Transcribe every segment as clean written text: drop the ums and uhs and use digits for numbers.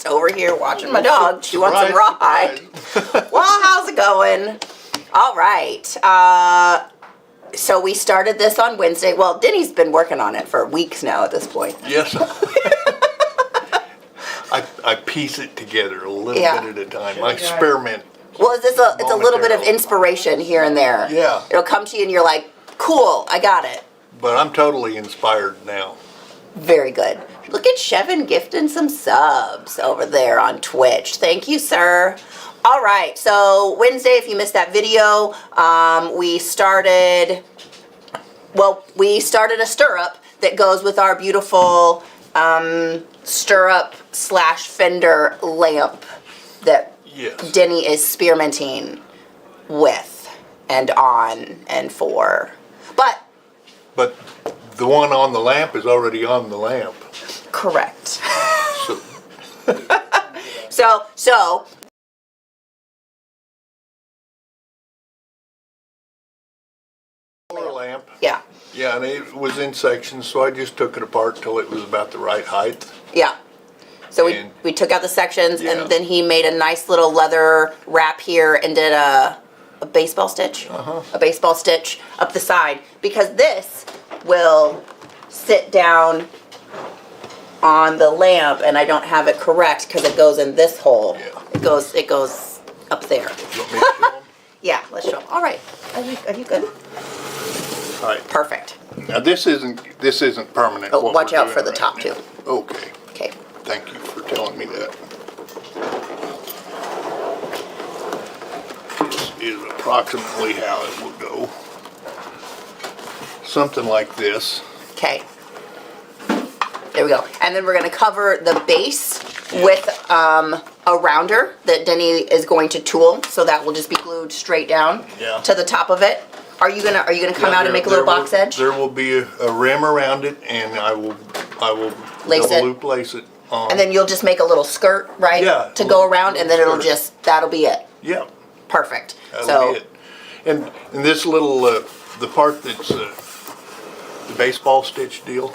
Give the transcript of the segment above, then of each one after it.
just over here watching my dog. She wants some rawhide. Well, how's it going? All right. So we started this on Wednesday. Well, Denny's been working on it for weeks now at this point. Yes. I piece it together a little bit at a time. I experiment. Well, it's a little bit of inspiration here and there. Yeah. It'll come to you and you're like, cool, I got it. But I'm totally inspired now. Very good. Look at Chevin gifting some subs over there on Twitch. Thank you, sir. All right, so Wednesday, if you missed that video, we started a stirrup that goes with our beautiful stirrup / Fender lamp that Denny is experimenting with and on and for. But the one on the lamp is already on the lamp. Correct. So So lamp. yeah. Yeah, and it was in sections, so I just took it apart till it was about the right height. Yeah. So we took out the sections, and then he made a nice little leather wrap here and did a baseball stitch. A baseball stitch up the side, because this will sit down on the lamp, and I don't have it correct because it goes in this hole. Yeah. It goes up there. You want me to show 'em? Yeah, let's show 'em. All right. Are you good? All right. Perfect. Now this isn't permanent. Oh, what watch we're out doing for the right top now. too. Okay. Okay. Thank you for telling me that. This is approximately how it will go. Something like this. Okay. There we go. And then we're going to cover the base with a rounder that Denny is going to tool, so that will just be glued straight down to the top of it. Are you gonna come out and make a little box edge? There will be a rim around it, and I will Lace double it. loop lace it on. And then you'll just make a little skirt, right? Yeah, To go around, and then it'll skirt. that'll be it. Yeah. Perfect. That'll be it. And this little the part that's the baseball stitch deal.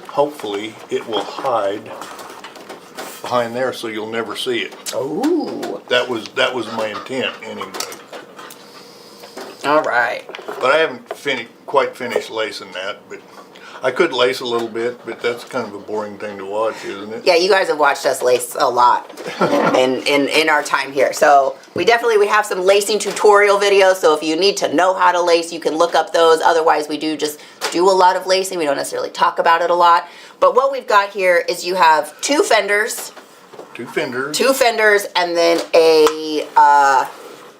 Hopefully it will hide behind there, so you'll never see it. Ooh. That was my intent anyway. All right. But I haven't quite finished lacing that. But I could lace a little bit, but that's kind of a boring thing to watch, isn't it? Yeah, you guys have watched us lace a lot in our time here. So we have some lacing tutorial videos. So if you need to know how to lace, you can look up those. Otherwise, we just do a lot of lacing. We don't necessarily talk about it a lot. But what we've got here is you have two fenders, and then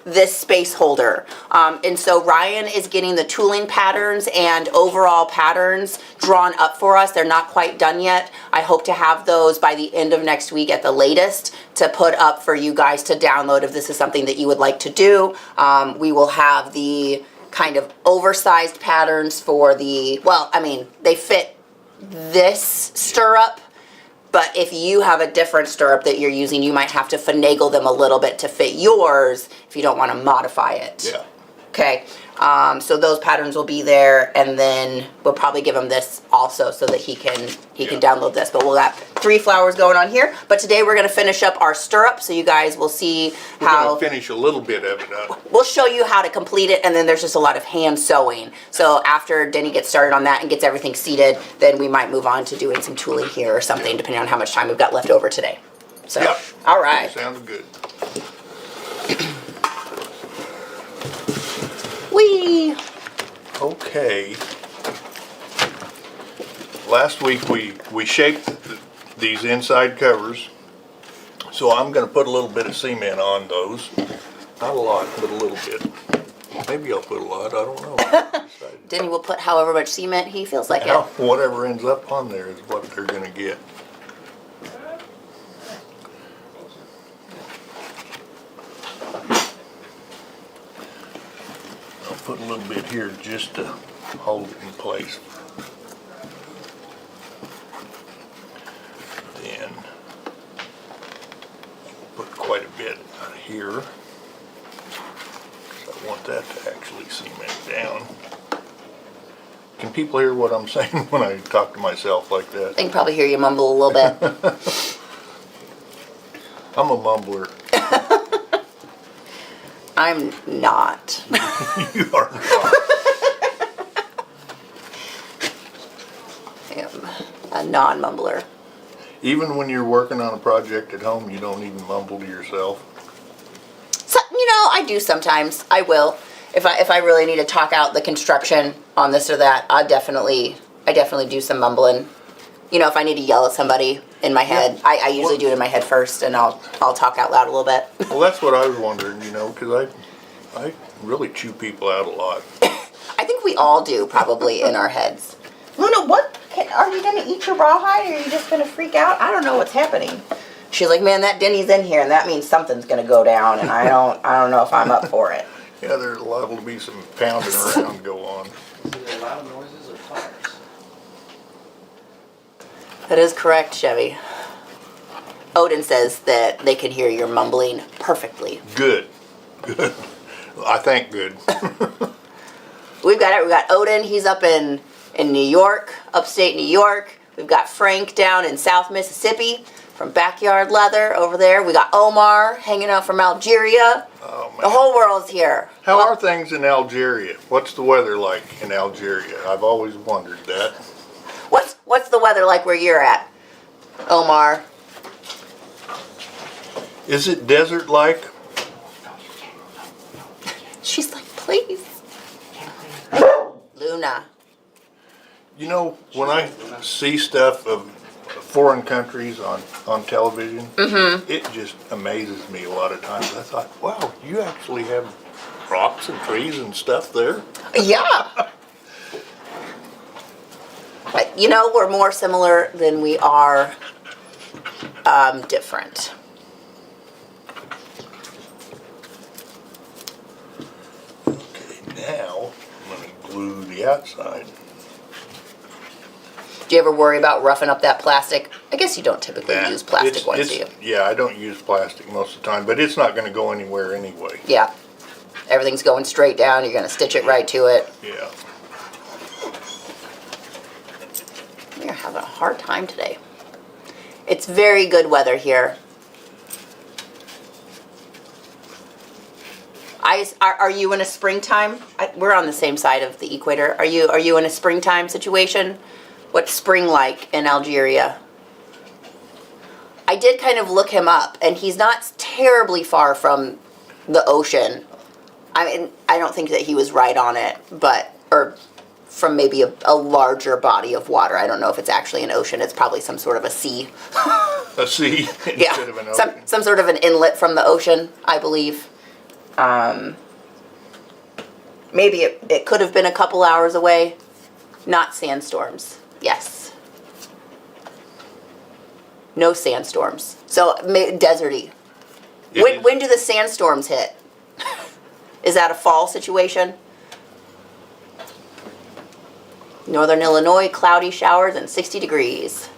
this space holder. And so Ryan is getting the tooling patterns and overall patterns drawn up for us. They're not quite done yet. I hope to have those by the end of next week at the latest to put up for you guys to download if this is something that you would like to do. We will have the kind of oversized patterns for they fit this stirrup. But if you have a different stirrup that you're using, you might have to finagle them a little bit to fit yours if you don't want to modify it. Yeah. Okay. So those patterns will be there, and then we'll probably give him this also so that he can download this. But we'll have 3 flowers going on here. But today we're going to finish up our stirrup, so you guys will see how... We're going to finish a little bit of it up. We'll show you how to complete it, and then there's just a lot of hand sewing. So after Denny gets started on that and gets everything seated, then we might move on to doing some tooling here or something, depending on how much time we've got left over today. So, all right. Sounds good. Whee! Okay. Last week we shaped these inside covers, so I'm going to put a little bit of cement on those. Not a lot, but a little bit. Maybe I'll put a lot, I don't know. Denny will put however much cement he feels like Now, whatever ends up on there is what they're going to get. I'll put a little bit here just to hold it in place. Then put quite a bit here, 'cause I want that to actually cement down. Can people hear what I'm saying when I talk to myself like that? They can probably hear you mumble a little bit. I'm a mumbler. I'm not. You are not. I am a non-mumbler. Even when you're working on a project at home, you don't even mumble to yourself. So, I do sometimes. I will. If I really need to talk out the construction on this or that, I definitely do some mumbling. If I need to yell at somebody in my head, I usually do it in my head first, and I'll talk out loud a little bit. Well, that's what I was wondering, because I really chew people out a lot. I think we all do, probably, in our heads. Luna, are you going to eat your rawhide, or are you just going to freak out? I don't know what's happening. She's like, man, that Denny's in here, and that means something's going to go down, and I don't know if I'm up for it. Yeah, there's liable to be some pounding around go on. Is it loud noises or tires? That is correct, Chevy. Odin says that they can hear your mumbling perfectly. Good. I think good. We've got Odin. He's up in New York, upstate New York. We've got Frank down in South Mississippi from Backyard Leather over there. We got Omar hanging out from Algeria. Oh, man. The whole world's here. How are things in Algeria? What's the weather like in Algeria? I've always wondered that. What's the weather like where you're at, Omar? Is it desert-like? She's like, please. Luna. When I see stuff of foreign countries on television, it just amazes me a lot of times. I thought, wow, you actually have rocks and trees and stuff there? Yeah. We're more similar than we are different. Okay, now I'm going to glue the outside. Do you ever worry about roughing up that plastic? I guess you don't typically use plastic ones, do you? Yeah, I don't use plastic most of the time, but it's not going to go anywhere anyway. Yeah. Everything's going straight down. You're going to stitch it right to it. Yeah. We're having a hard time today. It's very good weather here. Are you in a springtime? We're on the same side of the equator. Are you in a springtime situation? What's spring like in Algeria? I did kind of look him up, and he's not terribly far from the ocean. I mean, I don't think that he was right on it, or from maybe a larger body of water. I don't know if it's actually an ocean. It's probably some sort of a sea. A sea instead of an ocean. Some sort of an inlet from the ocean, I believe. Maybe it could have been a couple hours away. Not sandstorms. Yes. No sandstorms. So deserty. When do the sandstorms hit? Is that a fall situation? Northern Illinois, cloudy showers and 60 degrees.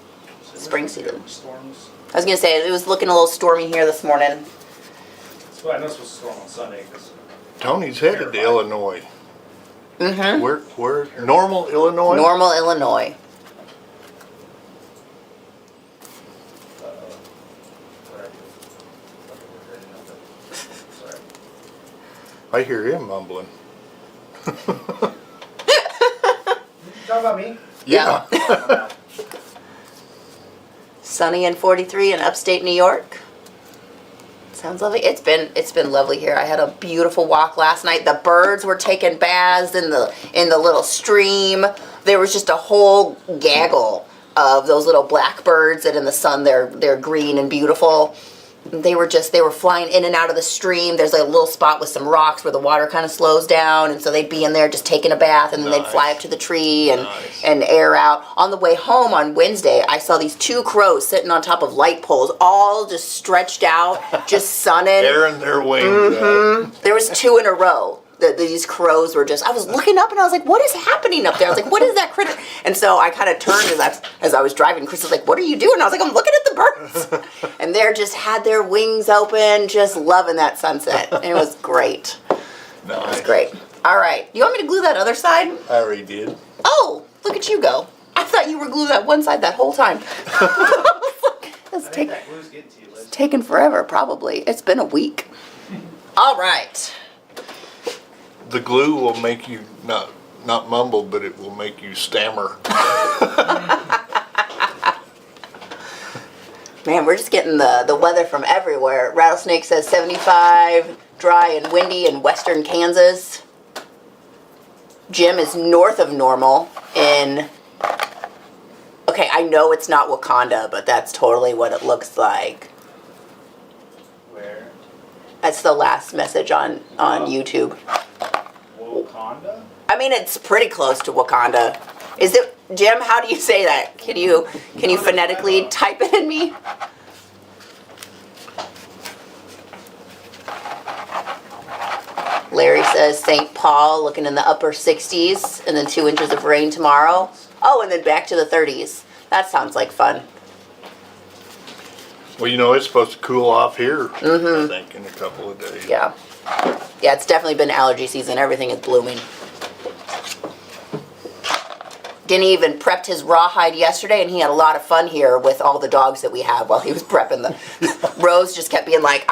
Spring season. Storms. I was going to say, it was looking a little stormy here this morning. So I know it's supposed to storm on Sunday. Tony's headed to Illinois. Mm-hmm. Where? Normal, Illinois? Normal, Illinois. I hear him mumbling. Talk about me. Yeah. Sunny and 43 in upstate New York. Sounds lovely. It's been lovely here. I had a beautiful walk last night. The birds were taking baths in the little stream. There was just a whole gaggle of those little blackbirds that in the sun they're green and beautiful. They were flying in and out of the stream. There's like a little spot with some rocks where the water kind of slows down, and so they'd be in there just taking a bath, and then they'd fly up to the tree and air out. On the way home on Wednesday, I saw these two crows sitting on top of light poles, all just stretched out, just sunning. Airing their wings out. There was two in a row. These crows were I was looking up and I was like, what is happening up there? I was like, what is that critter? And so I kind of turned as I was driving. Chris was like, what are you doing? I was like, I'm looking at the birds. And they just had their wings open, just loving that sunset. And it was great. Nice. It was great. All right. You want me to glue that other side? I already did. Oh, look at you go. I thought you were gluing that one side that whole time. That's think that glue's getting to you, Liz. taken forever, probably. It's been a week. All right. The glue will make you not mumble, but it will make you stammer. Man, we're just getting the weather from everywhere. Rattlesnake says 75, dry and windy in western Kansas. Jim is north of normal in... Okay, I know it's not Wakanda, but that's totally what it looks like. Where? That's the last message on YouTube. Wakanda? I mean, it's pretty close to Wakanda. Is it, Jim, how do you say that? Can you phonetically type it in me? Larry says St. Paul looking in the upper 60s and then 2 inches of rain tomorrow. Oh, and then back to the 30s. That sounds like fun. Well, you know, it's supposed to cool off here, I think, in a couple of days. Yeah. Yeah, it's definitely been allergy season. Everything is blooming. Denny even prepped his rawhide yesterday, and he had a lot of fun here with all the dogs that we have while he was prepping them. Rose just kept being like,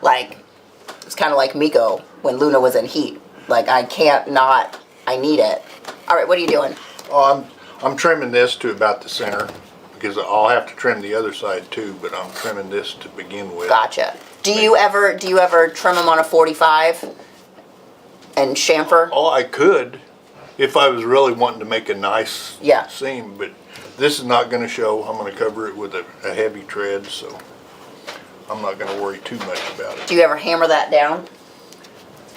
it's kind of like Miko when Luna was in heat. Like, I can't not, I need it. All right, what are you doing? Oh, I'm trimming this to about the center because I'll have to trim the other side too, but I'm trimming this to begin with. Gotcha. Do you ever trim them on a 45 and chamfer? Oh, I could if I was really wanting to make a nice seam, but this is not going to show. I'm going to cover it with a heavy tread, so I'm not going to worry too much about it. Do you ever hammer that down?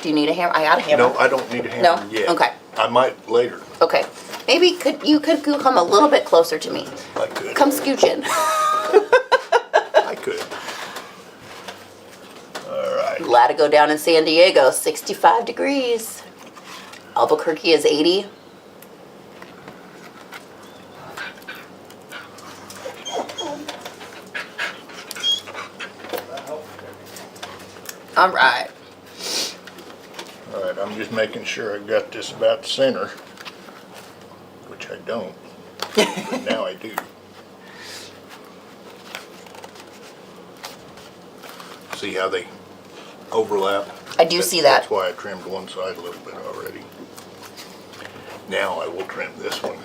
Do you need a hammer? I got a hammer. No, I don't need a hammer yet. Okay. I might later. Okay. Maybe you could come a little bit closer to me. I could. Come scooch in. I could. All right. Latigo down in San Diego, 65 degrees. Albuquerque is 80. All right. All right, I'm just making sure I've got this about the center, which I don't, but now I do. See how they overlap? I do see that. That's why I trimmed one side a little bit already. Now I will trim this one.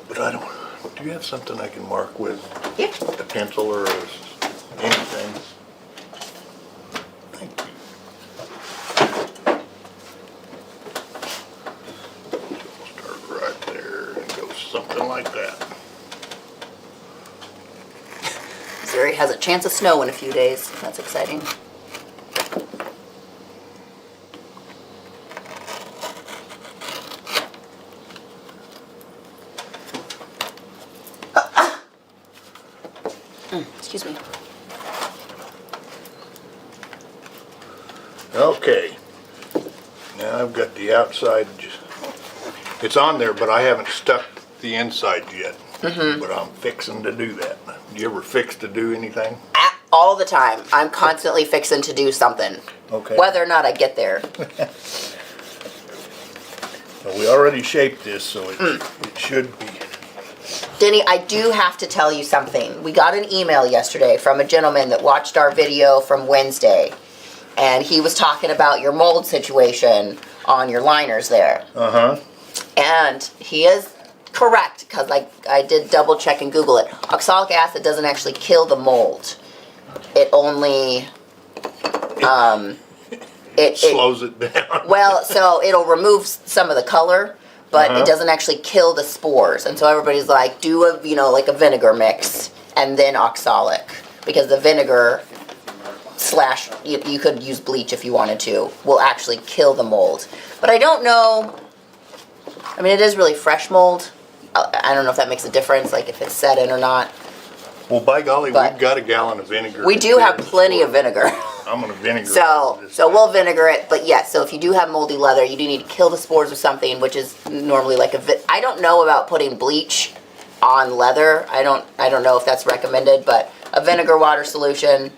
But I don't, do you have something I can mark with? Yeah. A pencil or anything? Thank you. Start right there and go something like that. Missouri has a chance of snow in a few days. That's exciting. Excuse me. Okay. Now I've got the outside, it's on there, but I haven't stuck the inside yet. But I'm fixing to do that. Do you ever fix to do anything? All the time. I'm constantly fixing to do something. Okay. Whether or not I get there. Well, we already shaped this, so it should be. Denny, I do have to tell you something. We got an email yesterday from a gentleman that watched our video from Wednesday. And he was talking about your mold situation on your liners there. Uh-huh. And he is correct, because I did double check and Google it. Oxalic acid doesn't actually kill the mold. It only it Slows it down. well, so it'll remove some of the color, but it doesn't actually kill the spores. And so everybody's like, do a like a vinegar mix and then oxalic, because the vinegar slash you could use bleach if you wanted to, will actually kill the mold. But I don't know. I mean, it is really fresh mold. I don't know if that makes a difference, like if it's set in or not. Well, by golly, But we've got a gallon of vinegar. We do have plenty of vinegar. I'm gonna vinegar. So we'll vinegar it, but yes, so if you do have moldy leather, you do need to kill the spores with something, which is normally like I don't know about putting bleach on leather. I don't know if that's recommended, but a vinegar water solution,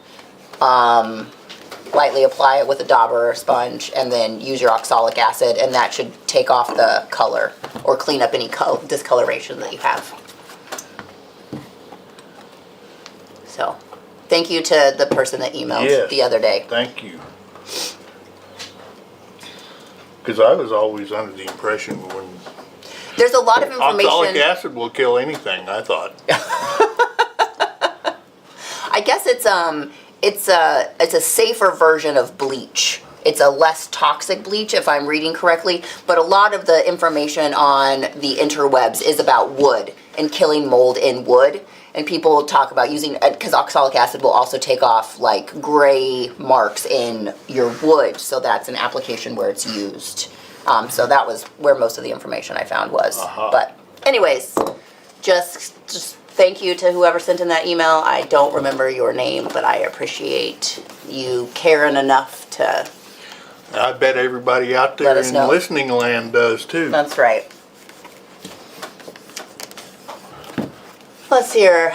lightly apply it with a dauber or a sponge, and then use your oxalic acid, and that should take off the color or clean up any discoloration that you have. So, thank you to the person that emailed Yes. the other day. Thank you. Because I was always under the impression when There's a lot of information. oxalic acid will kill anything, I thought. I guess it's a safer version of bleach. It's a less toxic bleach, if I'm reading correctly. But a lot of the information on the interwebs is about wood and killing mold in wood. And people talk about using, because oxalic acid will also take off like gray marks in your wood. So that's an application where it's used. So that was where most of the information I found was. Uh-huh. But anyways, just thank you to whoever sent in that email. I don't remember your name, but I appreciate you caring enough to. I bet everybody out there Let us in know. listening land does too. That's right. Let's hear.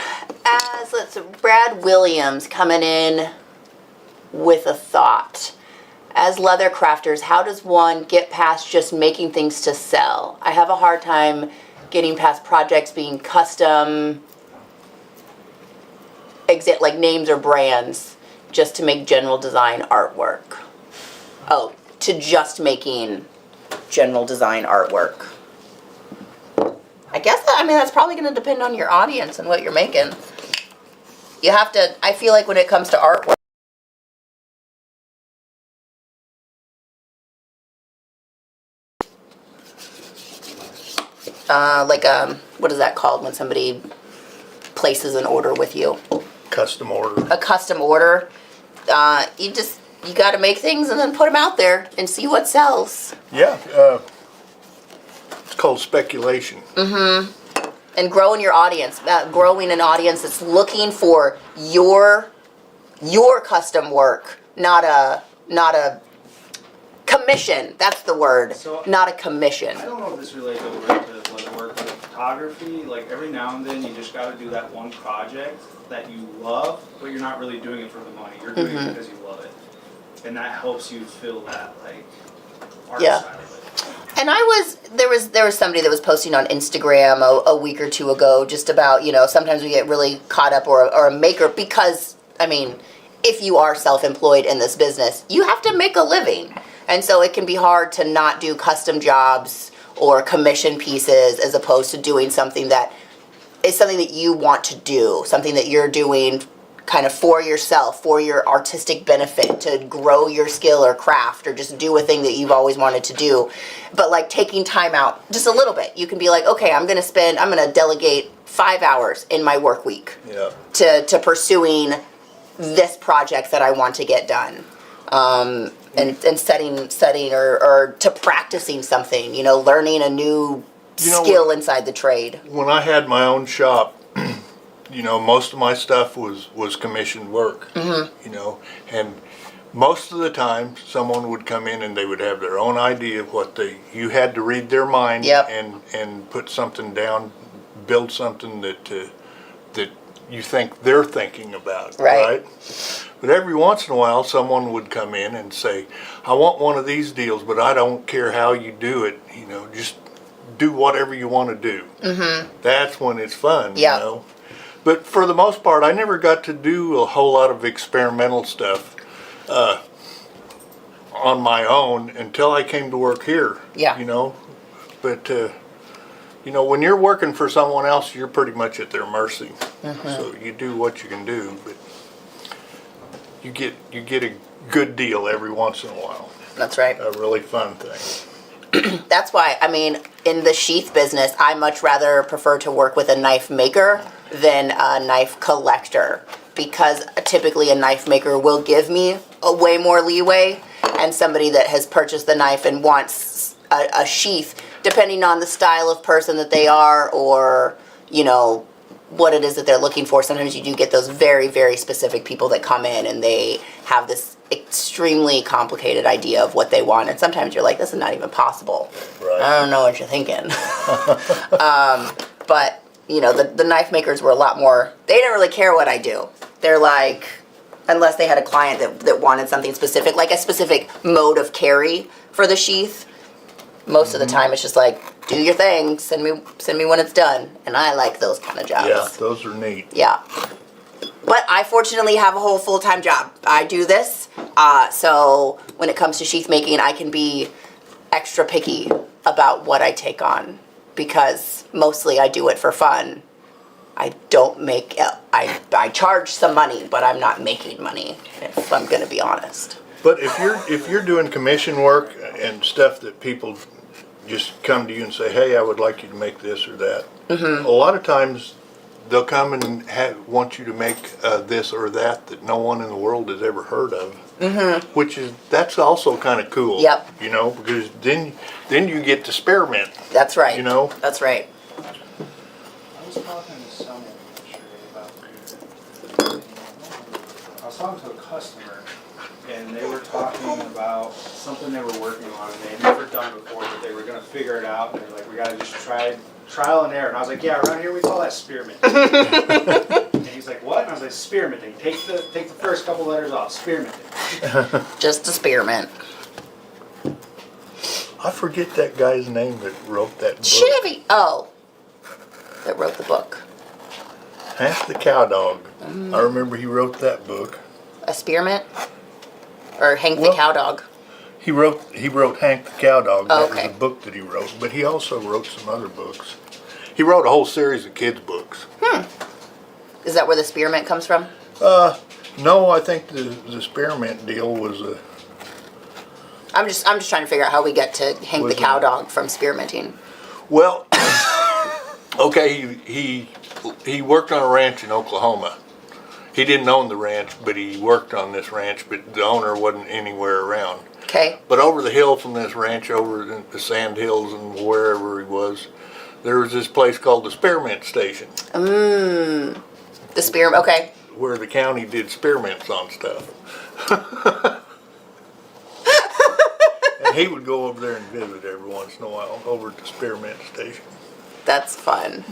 Brad Williams coming in with a thought. As leather crafters, how does one get past just making things to sell? I have a hard time getting past projects being custom, like names or brands, just to make general design artwork. Oh, to just making general design artwork. I guess that's probably going to depend on your audience and what you're making. You have to, I feel like when it comes to artwork, what is that called when somebody places an order with you? Custom order. A custom order. You got to make things and then put them out there and see what sells. Yeah, it's called speculation. And growing your audience, growing an audience that's looking for your custom work, not a commission. That's the word. So- not a commission. I don't know if this relates over to leatherwork, but photography, like every now and then you just gotta do that one project that you love, but you're not really doing it for the money. You're doing it because you love it. And that helps you feel that like art Yeah. side of it. And there was somebody that was posting on Instagram a week or two ago just about, sometimes we get really caught up or a maker because, if you are self-employed in this business, you have to make a living. And so it can be hard to not do custom jobs or commission pieces as opposed to doing something that is something that you want to do, something that you're doing kind of for yourself, for your artistic benefit, to grow your skill or craft, or just do a thing that you've always wanted to do. But like taking time out just a little bit, you can be like, okay, I'm going to delegate 5 hours in my work week Yeah. to pursuing this project that I want to get done. And setting or to practicing something, learning a new skill inside the trade. When I had my own shop, most of my stuff was commissioned work. And most of the time someone would come in and they would have their own idea of you had to read their mind. Yep. and put something down, build something that you think they're thinking about, Right. But every once in a while someone would come in and say, I want one of these deals, but I don't care how you do it, just do whatever you want to do. That's when it's fun, Yeah. But for the most part, I never got to do a whole lot of experimental stuff on my own until I came to work here. Yeah. But when you're working for someone else, you're pretty much at their mercy. So you do what you can do, but you get a good deal every once in a while. That's right. A really fun thing. That's why, in the sheath business, I much rather prefer to work with a knife maker than a knife collector, because typically a knife maker will give me a way more leeway, and somebody that has purchased the knife and wants a sheath, depending on the style of person that they are, or, what it is that they're looking for. Sometimes you do get those very, very specific people that come in and they have this extremely complicated idea of what they want, and sometimes you're like, this is not even possible. Right. I don't know what you're thinking. But the knife makers were a lot more, they didn't really care what I do. They're like, unless they had a client that wanted something specific, like a specific mode of carry for the sheath, most of the time it's just like, do your thing, send me when it's done. And I like those kind of jobs. Yeah, those are neat. Yeah. But I fortunately have a whole full-time job. I do this, so when it comes to sheath making, I can be extra picky about what I take on because mostly I do it for fun. I don't make, I charge some money, but I'm not making money, if I'm gonna be honest. But if you're doing commission work and stuff that people just come to you and say, hey, I would like you to make this or that. A lot of times they'll come and want you to make this or that no one in the world has ever heard of. That's also kind of cool. Yep. You know, because then you get to experiment. That's right. You know? That's right. I was talking to someone yesterday about, I was talking to a customer, and they were talking about something they were working on, and they had never done before, but they were gonna figure it out, and they're like, we gotta just trial and error. And I was like, yeah, around here we call that spearminting. And he's like, what? And I was like, spearminting. Take the first couple letters off, spearminting. Just a spearmint. I forget that guy's name that wrote that book. Chevy. Oh, that wrote the book. Hank the Cow Dog. I remember he wrote that book. A spearmint? Or Hank the Well, Cow Dog? He wrote Hank the Cow Dog. Oh, That okay. was a book that he wrote. But he also wrote some other books. He wrote a whole series of kids' books. Is that where the spearmint comes from? No, I think the spearmint deal was a. I'm just trying to figure out how we get to Hank the Was Cow it- Dog from spearminting. Well, okay, he worked on a ranch in Oklahoma. He didn't own the ranch, but he worked on this ranch, but the owner wasn't anywhere around. Okay. But over the hill from this ranch, over in the sand hills and wherever he was, there was this place called the Spearmint Station, The spearmint. Okay. where the county did spearmints on stuff. And he would go over there and visit every once in a while over at the Spearmint Station. That's fun.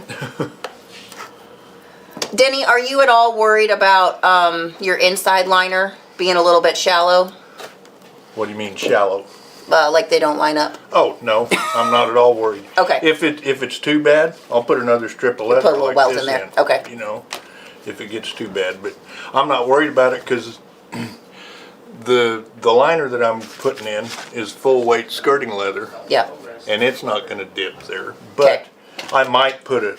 Denny, are you at all worried about your inside liner being a little bit shallow? What do you mean shallow? Like they don't line up? Oh, no, I'm not at all worried. Okay. If it's too bad, I'll put another strip of leather put a little like welt this in there. Okay. You know, if it gets too bad. But I'm not worried about it because the liner that I'm putting in is full weight skirting leather, Yeah. and it's not going to dip there. Okay. But I might put a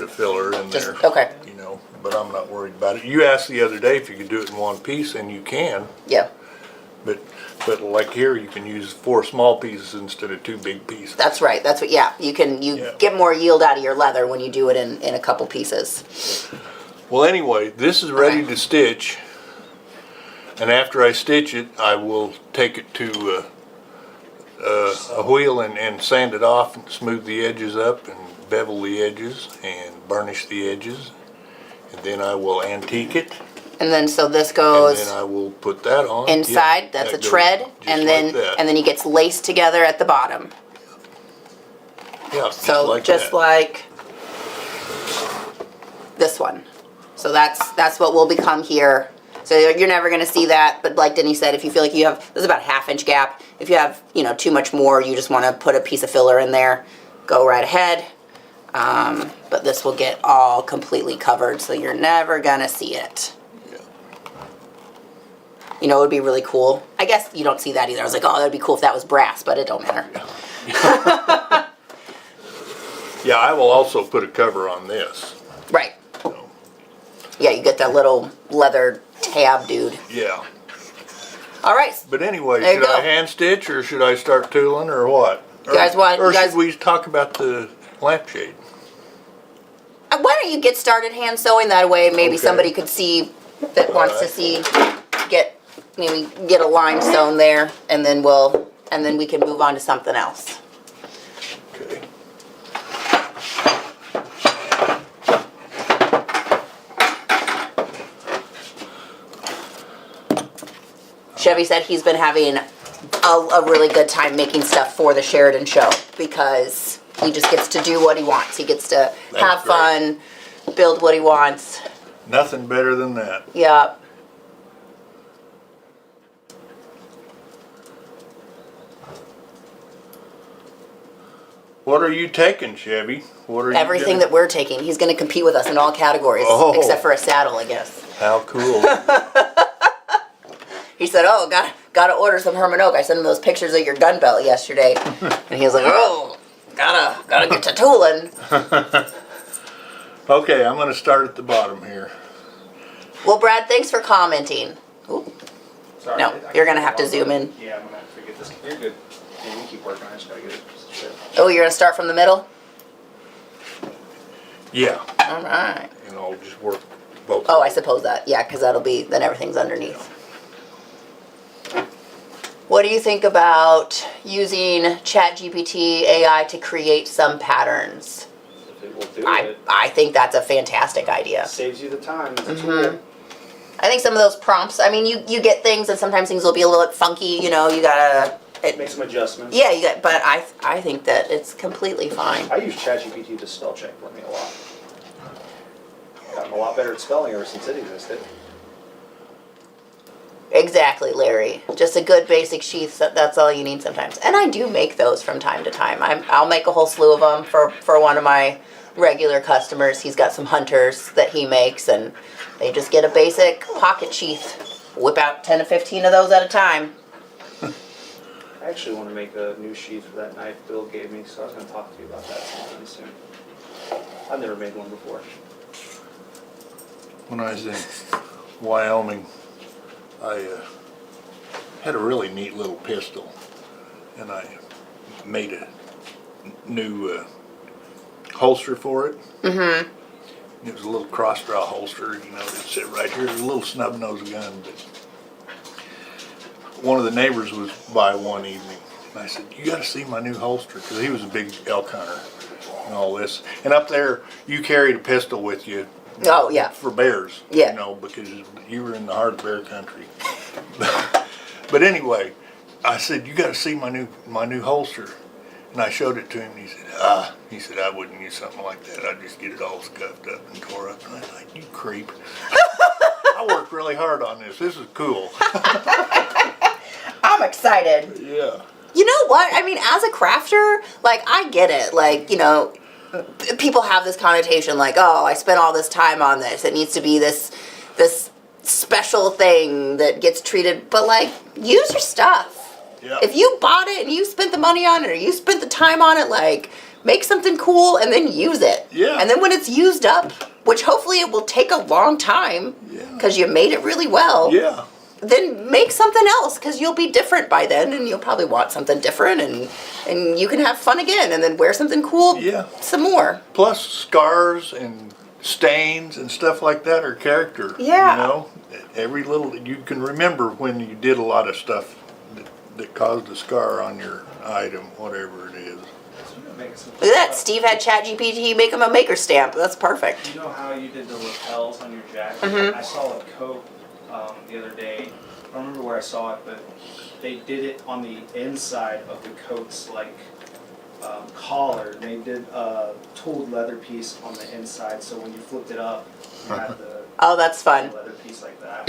filler in Just- there. okay. You know, but I'm not worried about it. You asked the other day if you could do it in one piece, and you can. Yeah. But like here, you can use 4 small pieces instead of 2 big pieces. That's right. That's what. Yeah. You Yeah. get more yield out of your leather when you do it in a couple pieces. Well, anyway, this is ready Okay. to stitch, and after I stitch it, I will take it to a wheel and sand it off and smooth the edges up and bevel the edges and burnish the edges, and then I will antique it, And then so this and goes then I will put that on. inside. Yeah, That's a that goes tread, just and like then that. he gets laced together at the bottom. Yeah, So like just that. like this one. So that's what will become here. So you're never going to see that, but like Denny said, if you feel like you have, there's about a ½ inch gap. If you have, too much more, you just want to put a piece of filler in there, go right ahead. But this will get all completely covered, so you're never going to see it. It would be really cool. I guess you don't see that either. I was like, oh, that'd be cool if that was brass, but it don't matter. Yeah, I will also put a cover on this. Right. You know. Yeah, you get that little leather tab, dude. Yeah. All right. But anyway, There you should I go. hand stitch or should I start tooling or what? You guys want- Or you guys- should we talk about the lampshade? Why don't you get started hand sewing? That way maybe Okay. somebody could see that wants to Alright. see, maybe get a line sewn there, and then we can move on to something else. Okay. Chevy said he's been having a really good time making stuff for the Sheridan show because he just gets to do what he wants. He gets to That's have great. fun, build what he wants. Nothing better than that. Yeah. What are you taking, Chevy? What are Everything you that we're taking. He's going to compete with us in all categories, Oh. except for a saddle, I guess. How cool. He said, "Oh, gotta order some Herman Oak." I sent him those pictures of your gun belt yesterday, and he was like, "Oh, gotta get to tooling." Okay, I'm gonna start at the bottom here. Well, Brad, thanks for commenting. Ooh. Sorry, No, I you're gonna can't have to walk zoom on. in. Yeah, I'm gonna have to forget this. You're good. Yeah, you keep working. I just gotta get it. Shit. Oh, you're gonna start from the middle. Yeah, All right. and I'll just work both. Oh, I suppose that. Yeah, because that'll be then everything's underneath. What do you think about using ChatGPT AI to create some patterns? If it will do I think that's a fantastic idea. saves you the time. It's a Mm-hmm. tool. I think some of those prompts, I mean, you get things and sometimes things will be a little bit funky, you know, you gotta, Make some adjustments. yeah, but I think that it's completely fine. I use ChatGPT to spell check for me a lot. Gotten a lot better at spelling ever since it existed. Exactly, Larry. Just a good basic sheath, that's all you need sometimes. And I do make those from time to time. I'll make a whole slew of them for one of my regular customers. He's got some hunters that he makes, and they just get a basic pocket sheath. Whip out 10 to 15 of those at a time. I actually want to make a new sheath for that knife Bill gave me, so I was going to talk to you about that sometime soon. I've never made one before. When I was in Wyoming, I had a really neat little pistol, and I made a new holster for it. Mm-hmm. It was a little cross-draw holster, you know, it'd sit right here, a little snub-nosed gun. But one of the neighbors was by one evening, and I said, "You got to see my new holster," because he was a big elk hunter and all this. And up there, you carried a pistol with you. Oh, yeah. For bears, Yeah. you know, because you were in the heart of bear country. But anyway, I said, "You got to see my new holster," and I showed it to him. And he said, "I wouldn't use something like that. I'd just get it all scuffed up and tore up." And I was like, "You creep! I worked really hard on this. This is cool." I'm excited. Yeah. You know what? I mean, as a crafter, like, I get it. Like, you know, people have this connotation like, oh, I spent all this time on this. It needs to be this special thing that gets treated. But, like, use your stuff. Yeah. If you bought it and you spent the money on it or you spent the time on it, like, make something cool and then use it. Yeah. And then when it's used up, which hopefully it will take a long time because you made it really well. Yeah. Then make something else because you'll be different by then and you'll probably want something different and you can have fun again and then wear something cool some more. Plus scars and stains and stuff like that are character. Yeah. You know, every little, you can remember when you did a lot of stuff that caused a scar on your item, whatever it is. Look at that. Steve had ChatGPT make him a maker stamp. That's perfect. You know how you did the lapels on your jacket? Mhm. I saw a coat the other day. I don't remember where I saw it, but they did it on the inside of the coat's like collar. They did a tooled leather piece on the inside, so when you flipped it up, you had the Oh, that's fun. leather piece like that.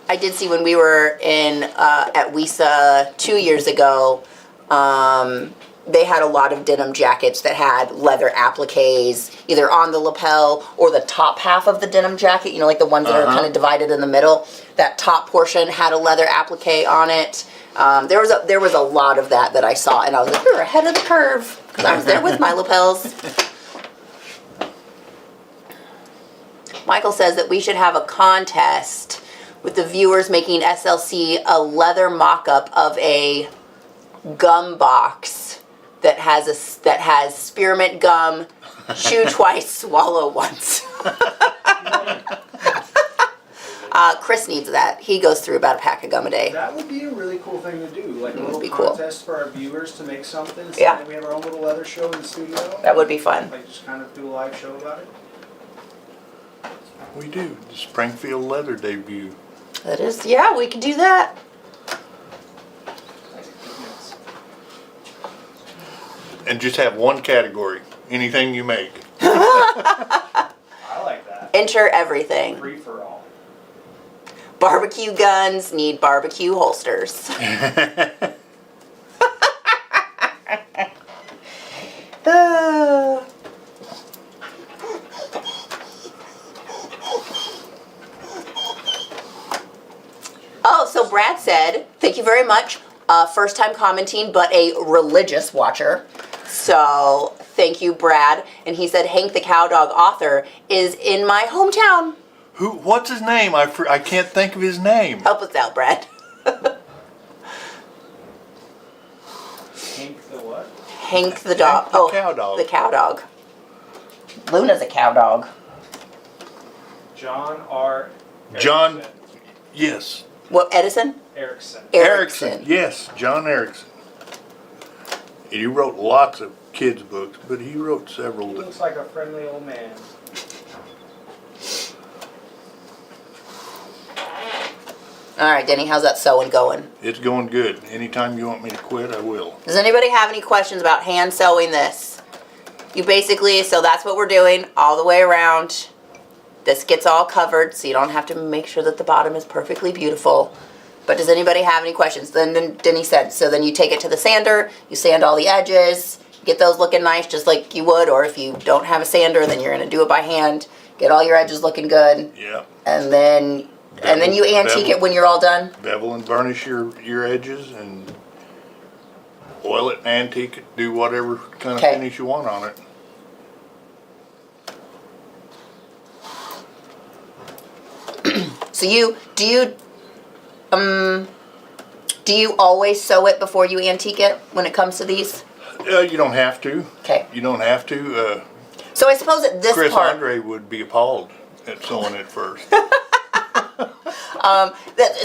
I did see when we were in at WISA 2 years ago, they had a lot of denim jackets that had leather appliques either on the lapel or the top half of the denim jacket, you know, like the ones that are kind of divided in the middle. That top portion had a leather applique on it. There was a lot of that I saw, and I was like, we were ahead of the curve because I was there with my lapels. Michael says that we should have a contest with the viewers making SLC a leather mock-up of a gum box that has spearmint gum, chew twice, swallow once. Chris needs that. He goes through about a pack of gum a day. That would be a really cool thing to do, like a little be cool. contest for our viewers to make something. So Yeah. that we have our own little leather show in the studio. That would be fun. Like just kind of do a live show about it. We do. The Springfield Leather debut. That is, yeah, we could do that. And just have one category. Anything you make. I like that. Enter everything. Free for all. Barbecue guns need barbecue holsters. so Brad said, thank you very much. First time commenting, but a religious watcher. So thank you, Brad. And he said Hank the Cowdog author is in my hometown. What's his name? I can't think of his name. Help us out, Brad. Hank the what? Hank the dog. Hank the cow dog. The cow dog. Luna's a cow dog. John R. John- Erickson. Yes. What, Edison? Erickson. Erickson. Yes, John Erickson. He wrote lots of kids' books, but he wrote several. He looks like a friendly old man. All right, Denny, how's that sewing going? It's going good. Anytime you want me to quit, I will. Does anybody have any questions about hand sewing this? You basically, so that's what we're doing all the way around. This gets all covered, so you don't have to make sure that the bottom is perfectly beautiful. But does anybody have any questions? Then Denny said, so then you take it to the sander, you sand all the edges, get those looking nice just like you would, or if you don't have a sander, then you're gonna do it by hand, get all your edges looking good, Yeah. and then you antique it when you're all done? Bevel and varnish your edges and oil it and antique it. Do whatever kind of Okay. finish you want on it. So do you always sew it before you antique it when it comes to these? You don't have to. Okay. You don't have to. So I suppose at this Chris part, Andre would be appalled at sewing it first.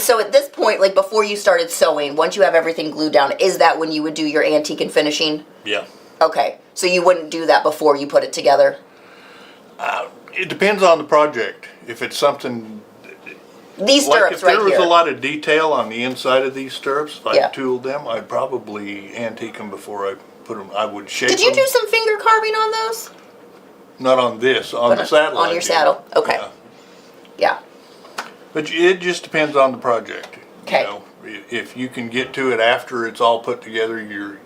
so at this point, like before you started sewing, once you have everything glued down, is that when you would do your antique and finishing? Yeah. Okay, so you wouldn't do that before you put it together? It depends on the project. If it's something These like stirrups if there right was here. a lot of detail on the inside of these stirrups, if I Yeah. tooled them, I'd probably antique them before I put them. I would shape Did you them. do some finger carving on those? Not on this, on But the saddle. on I your did. saddle, okay. Yeah. Yeah. But it just depends on the project. Okay. You know, if you can get to it after it's all put together, you're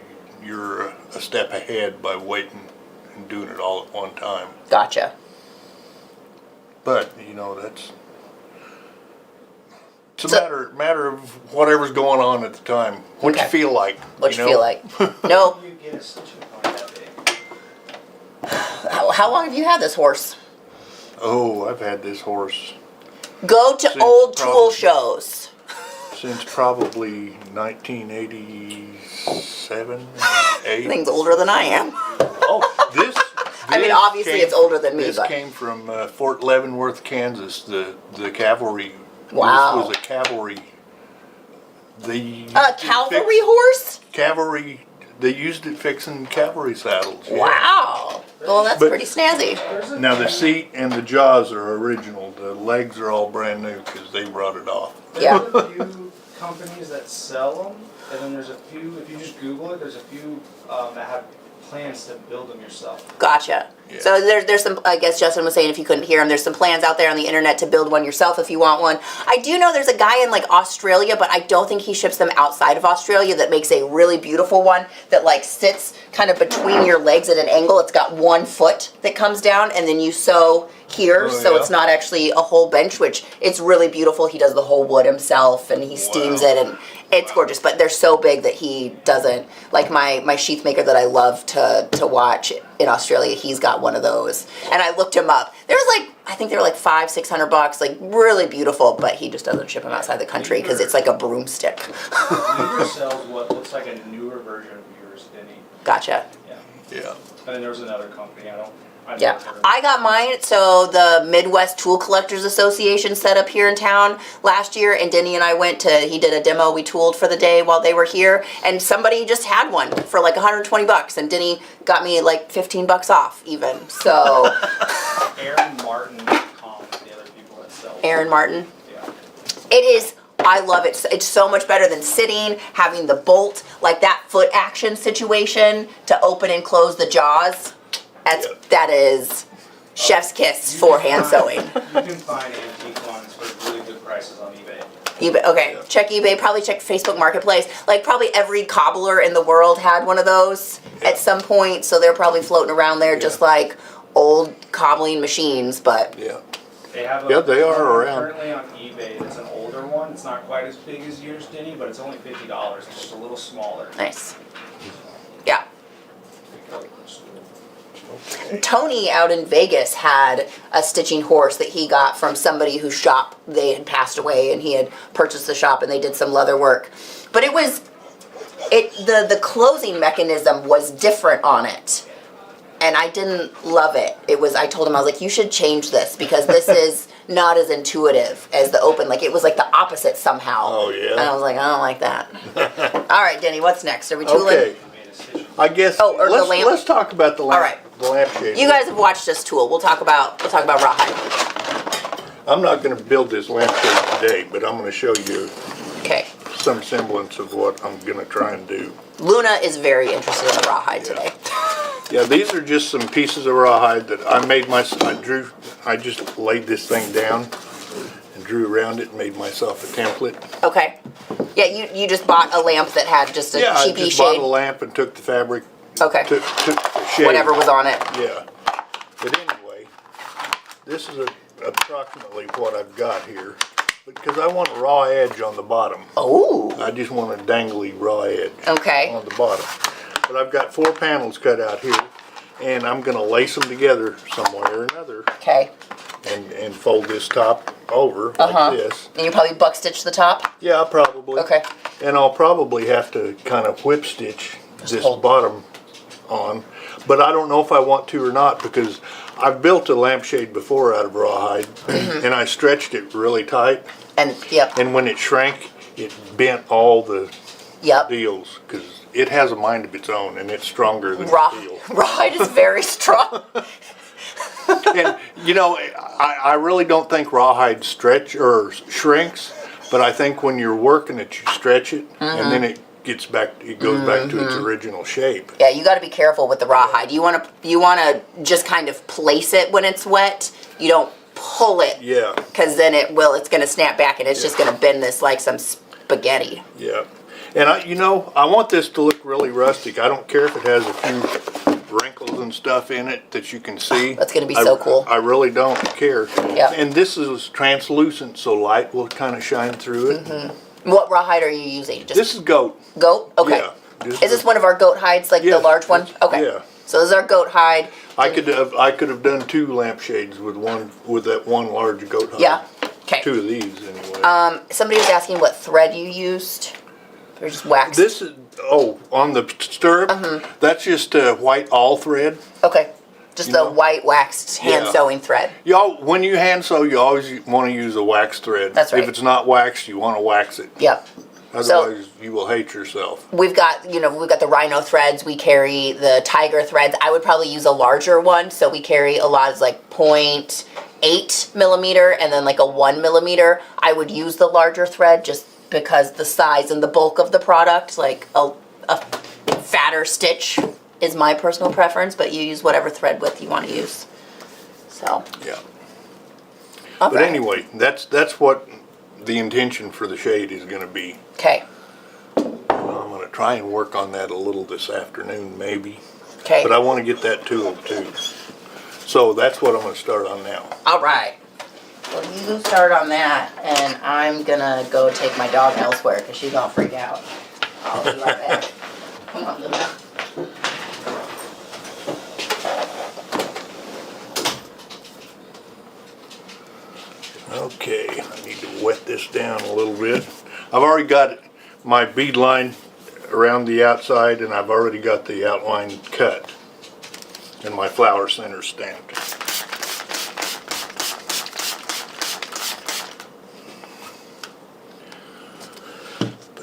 a step ahead by waiting and doing it all at one time. Gotcha. But you know it's a So- matter of whatever's going on at the time. What Okay. you feel like. What you know? feel like? No. You get a stitching point that big. How long have you had this horse? Oh, I've had this horse Go to Since old tool probably- shows. since probably 1987, This 8. thing's older than I am. Oh, this. I mean, this obviously came- it's older than me, This but- came from Fort Leavenworth, Kansas. The cavalry. Wow. This was a cavalry. They A cavalry horse? Cavalry. They used it fixing cavalry saddles. yeah. Wow. Well, that's But- pretty snazzy. There's a, Now the seat and the jaws are original. The legs are all brand new because they brought it off. Yeah. there's a few companies that sell them, and then there's a few, if you just Google it, there's a few that have plans to build them yourself. Gotcha. Yeah. So there's some, I guess Justin was saying if you couldn't hear him, there's some plans out there on the internet to build one yourself if you want one. I do know there's a guy in like Australia, but I don't think he ships them outside of Australia, that makes a really beautiful one that like sits kind of between your legs at an angle. It's got one foot that comes down and then you sew here, Oh, so yeah. it's not actually a whole bench, which it's really beautiful. He does the whole wood himself and he steams Wow. it, and it's gorgeous, but they're so big that he doesn't, like my sheath maker that I love to watch in Australia, he's got one of those. And I looked him up. There's like, I think they're like $500-600, like really beautiful, but he just doesn't ship them outside the country because it's like a broomstick. Weaver sells what looks like a newer version of yours, Denny. Gotcha. Yeah. Yeah. And then there's another company, I've Yeah, never heard of. I got mine. So the Midwest Tool Collectors Association set up here in town last year, and Denny and I went to. He did a demo. We tooled for the day while they were here, and somebody just had one for like $120, and Denny got me like $15 off even. So Aaron Martin, the other people that sell. Aaron Martin, Yeah. it is. I love it. It's so much better than sitting, having the bolt, like that foot action situation to open and close the jaws. That is chef's kiss for hand sewing. You can find antique ones for really good prices on eBay. eBay, okay, check eBay, probably check Facebook Marketplace. Like probably every cobbler in the world had one of those at some point, so they're probably floating around there just like old cobbling machines, but Yeah. They have Yeah, they are around. currently on eBay. It's an older one. It's not quite as big as yours, Denny, but it's only $50. It's just a little smaller. Nice. Yeah. Tony out in Vegas had a stitching horse that he got from somebody whose shop they had passed away, and he had purchased the shop and they did some leather work. But it was, the closing mechanism was different on it. And I didn't love it. I told him, I was like, you should change this because this is not as intuitive as the open. Like, it was like the opposite somehow. Oh, yeah? And I was like, I don't like that. All right, Denny, what's next? Are we tooling? Okay. I guess, or the lamp. let's talk about the lamp. All right. The lampshade. You guys have watched us tool. We'll talk about rawhide. I'm not going to build this lampshade today, but I'm going to show you Okay. some semblance of what I'm going to try and do. Luna is very interested in the rawhide today. Yeah, these are just some pieces of rawhide that I made I just laid this thing down and drew around it and made myself a template. Okay. Yeah, you just bought a lamp that had just a I cheapy just bought shade. a lamp and took the fabric, Okay. took the shade. Whatever was on it. Yeah. But anyway, this is approximately what I've got here. Because I want a raw edge on the bottom. Oh. I just want a dangly raw edge Okay. on the bottom. But I've got 4 panels cut out here, and I'm going to lace them together some way or another Okay. and fold this top over like this. And you probably buck stitch the top? Yeah, probably. Okay. And I'll probably have to kind of whip stitch this hold. bottom on. But I don't know if I want to or not because I've built a lampshade before out of rawhide and I stretched it really tight. And, yep. And when it shrank, it bent all the Yep. deals because it has a mind of its own and it's stronger than steel. Rawhide is very strong. And you know, I really don't think rawhide stretch or shrinks, but I think when you're working it, you stretch it and then it goes back to its original shape. Yeah, you got to be careful with the rawhide. You want to just kind of place it when it's wet. You don't pull it. Yeah. Because then it's going to snap back and it's just going to bend this like some spaghetti. Yeah. And I want this to look really rustic. I don't care if it has a few wrinkles and stuff in it that you can see. That's going to be so cool. I really don't care. Yeah. And this is translucent, so light will kind of shine through it. What rawhide are you using? This is goat. Goat? Okay. Yeah. Is this one of our goat hides, like the large one? Okay. Yeah. So this is our goat hide. I could have done 2 lampshades with that one large goat hide. Yeah. Okay. 2 of these anyway. Somebody was asking what thread you used. Or just wax. This is on the stirrup. That's just white all thread. Okay. Just the white waxed hand sewing thread. When you hand sew, you always want to use a wax thread. That's right. If it's not waxed, you want to wax it. Yep. Otherwise, you will hate yourself. We've got the rhino threads. We carry the tiger threads. I would probably use a larger one. So we carry a lot of like 0.8 millimeter and then like a 1 millimeter. I would use the larger thread just because the size and the bulk of the product, like a fatter stitch is my personal preference, but you use whatever thread width you want to use. So. Yeah. But anyway, that's what the intention for the shade is going to be. Okay. I'm going to try and work on that a little this afternoon, maybe. Okay. But I want to get that tool too. So that's what I'm going to start on now. All right. Well, you start on that, and I'm gonna go take my dog elsewhere because she's gonna freak out. I'll be right back. Come on, Luna. Okay, I need to wet this down a little bit. I've already got my bead line around the outside, and I've already got the outline cut and my flower center stamped.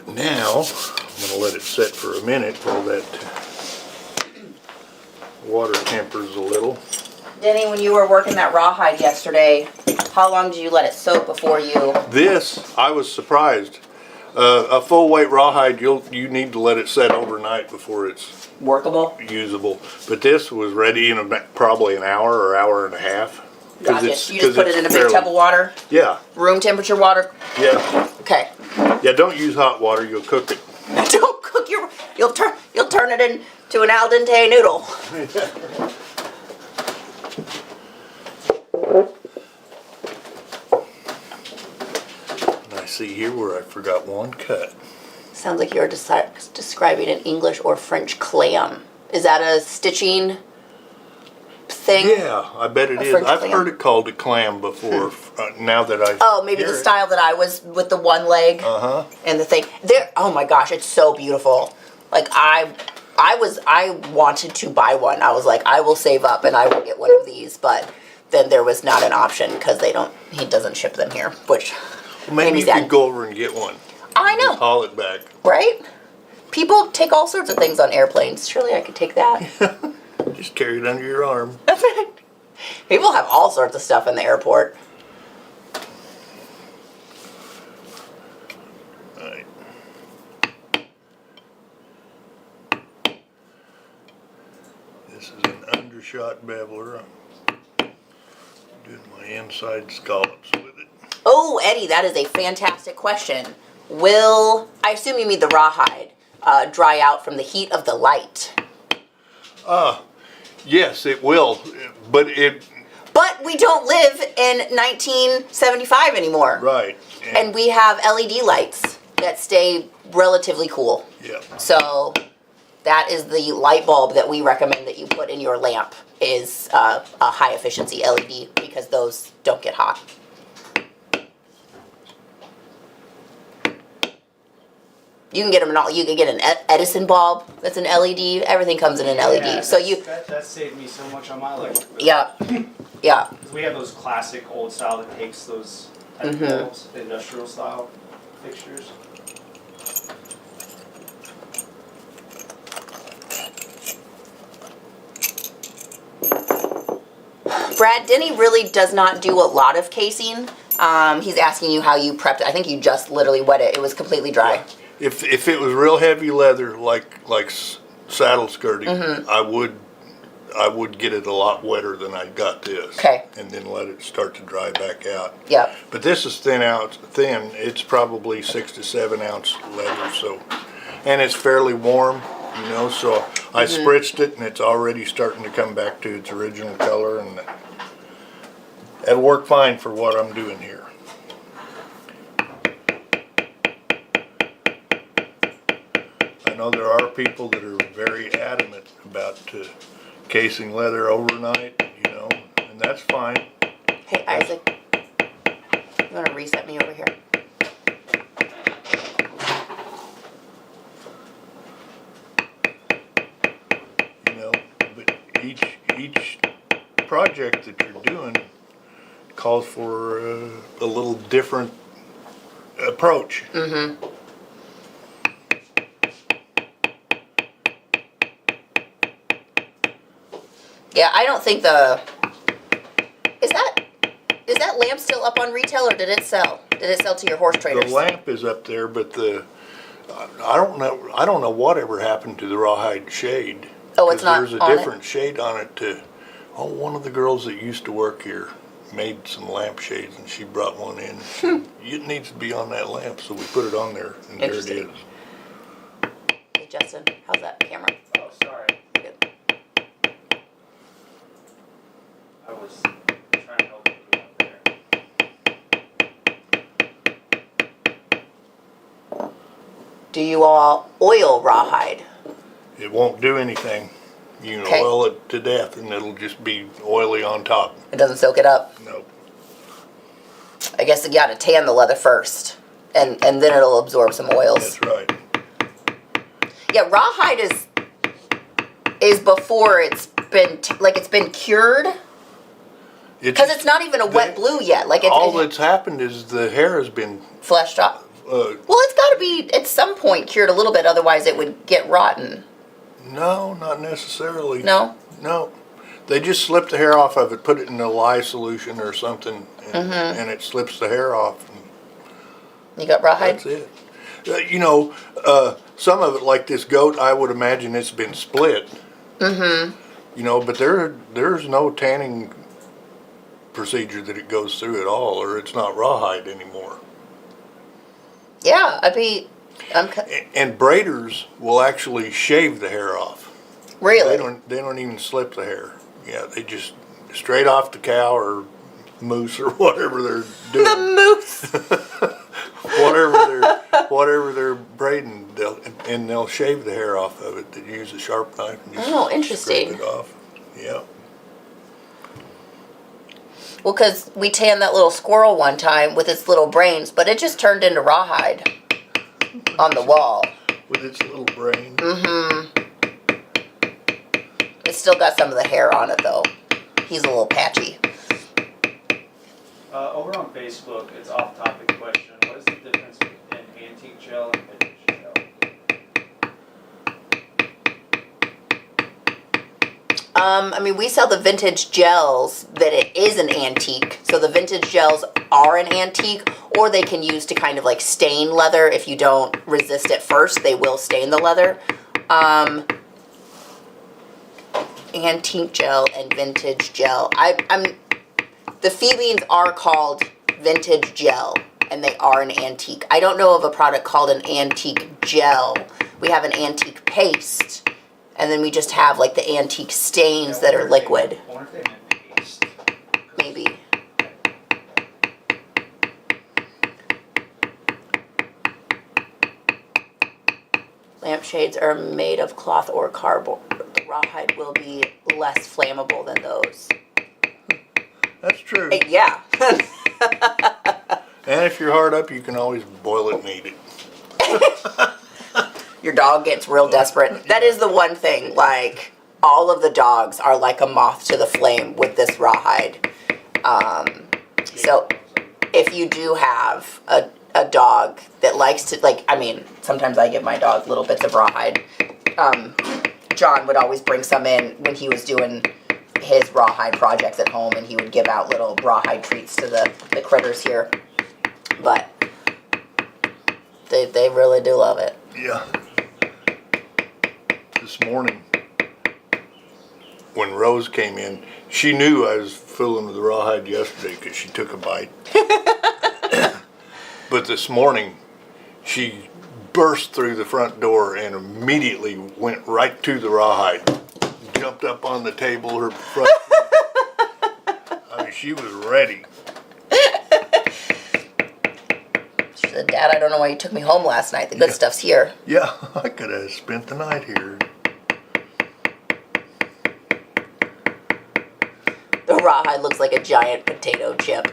Now, I'm going to let it set for a minute while that water tempers a little. Denny, when you were working that rawhide yesterday, how long did you let it soak before you? This, I was surprised. A full weight rawhide, you need to let it set overnight before it's Workable? usable. But this was ready in probably an hour or hour and a half. Gotcha. You just put it in a big tub of water? Yeah. Room temperature water? Yeah. Okay. Yeah, don't use hot water, you'll cook it. Don't cook you'll turn it into an al dente noodle. see here where I forgot one cut. Sounds like you're describing an English or French clam. Is that a stitching thing? Yeah, I bet it A is. French I've clam? heard it called a clam before. Now that I Oh, maybe the hear it. style that I was with the one leg and the thing. There. Oh my gosh, it's so beautiful. Like I wanted to buy one. I was like, I will save up and I will get one of these, but then there was not an option because he doesn't ship them here, which Well, maybe made me you sad. could go over and get one. I know. Just haul it back. Right? People take all sorts of things on airplanes. Surely I could take that. Just carry it under your arm. That's right. People have all sorts of stuff in the airport. Right. This is an undershot beveler. I'm doing my inside scallops with it. Oh, Eddie, that is a fantastic question. I assume you mean the rawhide, dry out from the heat of the light? Yes, it will, but But we don't live in 1975 anymore. right. And we have LED lights that stay relatively cool. Yeah. So that is the light bulb that we recommend that you put in your lamp is a high efficiency LED because those don't get hot. You can get them in all. You can get an Edison bulb that's an LED. Everything comes in an LED. Yeah, So you, that saved me so much on my electric bill. yeah, yeah. 'Cause we have those classic old style that takes those type of bulbs, the industrial style fixtures. Brad, Denny really does not do a lot of casing. He's asking you how you prepped it. I think you just literally wet it. It was completely dry. If it was real heavy leather like saddle skirting, I would get it a lot wetter than I got this. Okay. And then let it start to dry back out. Yep. But this is thin. It's probably 6 to 7 ounce leather, so, and it's fairly warm, so I spritzed it and it's already starting to come back to its original color, and it'll work fine for what I'm doing here. I know there are people that are very adamant about casing leather overnight, and that's fine. Hey, Isaac, you want to reset me over here? But each project that you're doing calls for a little different approach. Yeah, I don't think is that lamp still up on retail or did it sell? Did it sell to your horse The traders? lamp is up there, but I don't know whatever happened to the rawhide shade. Oh, it's 'Cause not There's a on it? different shade on it too. Oh, one of the girls that used to work here made some lamp shades, and she brought one in. It needs to be on that lamp, so we put it on there, and there it Interesting. is. Hey, Justin, how's that camera? Oh, sorry. Good. I was trying to help you out there. Do you all oil rawhide? It won't do anything. You can Okay. oil it to death, and it'll just be oily on top. It doesn't soak it up. No. I guess you gotta tan the leather first, and then it'll absorb some oils. That's right. Yeah, rawhide is before it's been it's been cured because it's not even a wet blue yet. Like all it's that's happened is the hair has been fleshed off. Well, it's got to be at some point cured a little bit, otherwise it would get rotten. no, not necessarily. No. No. They just slip the hair off of it, put it in a lye solution or something, and it slips the hair off. And You got rawhide. that's it. Some of it, like this goat, I would imagine it's been split. But there's no tanning procedure that it goes through at all, or it's not rawhide anymore. Yeah, And braiders will actually shave the hair off. really. They don't even slip the hair. Yeah, they just straight off the cow or moose or whatever they're doing. The moose. Whatever whatever they're braiding, they'll shave the hair off of it. They use a sharp knife and just Oh, interesting. scrape it off. Yeah. Well, because we tanned that little squirrel one time with its little brains, but it just turned into rawhide on the wall. With its little brain. Mm-hmm. It's still got some of the hair on it, though. He's a little patchy. Over on Facebook, it's off-topic question. What is the difference in antique gel and vintage gel? I mean, we sell the vintage gels that it is an antique. So the vintage gels are an antique, or they can use to kind of like stain leather. If you don't resist at first, they will stain the leather. Antique gel and vintage gel. The Phoebines are called vintage gel, and they are an antique. I don't know of a product called an antique gel. We have an antique paste, and then we just have like the antique stains that are liquid. I wonder if they meant paste. Maybe. Lampshades are made of cloth or cardboard. The rawhide will be less flammable than those. That's true. Yeah. And if you're hard up, you can always boil it and eat it. Your dog gets real desperate. That is the one thing. Like, all of the dogs are like a moth to the flame with this rawhide. So, if you do have a dog that likes to, like, I mean, sometimes I give my dog little bits of rawhide. John would always bring some in when he was doing his rawhide projects at home, and he would give out little rawhide treats to the critters here. But they really do love it. Yeah. This morning, when Rose came in, she knew I was fooling with the rawhide yesterday because she took a bite. But this morning, she burst through the front door and immediately went right to the rawhide. Jumped up on the table, her front. I mean, she was ready. She said, Dad, I don't know why you took me home last night. The good stuff's here. Yeah, I could have spent the night here. The rawhide looks like a giant potato chip.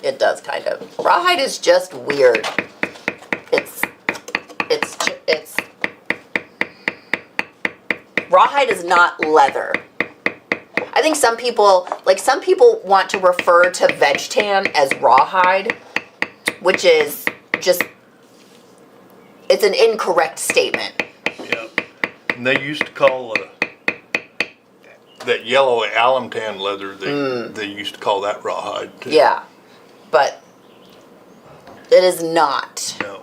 It does, kind of. Rawhide is just weird. Rawhide is not leather. I think some people want to refer to veg tan as rawhide, which is just, it's an incorrect statement. Yeah. And they used to call that yellow alum tan leather, they used to call that rawhide too. Yeah, but it is not. No.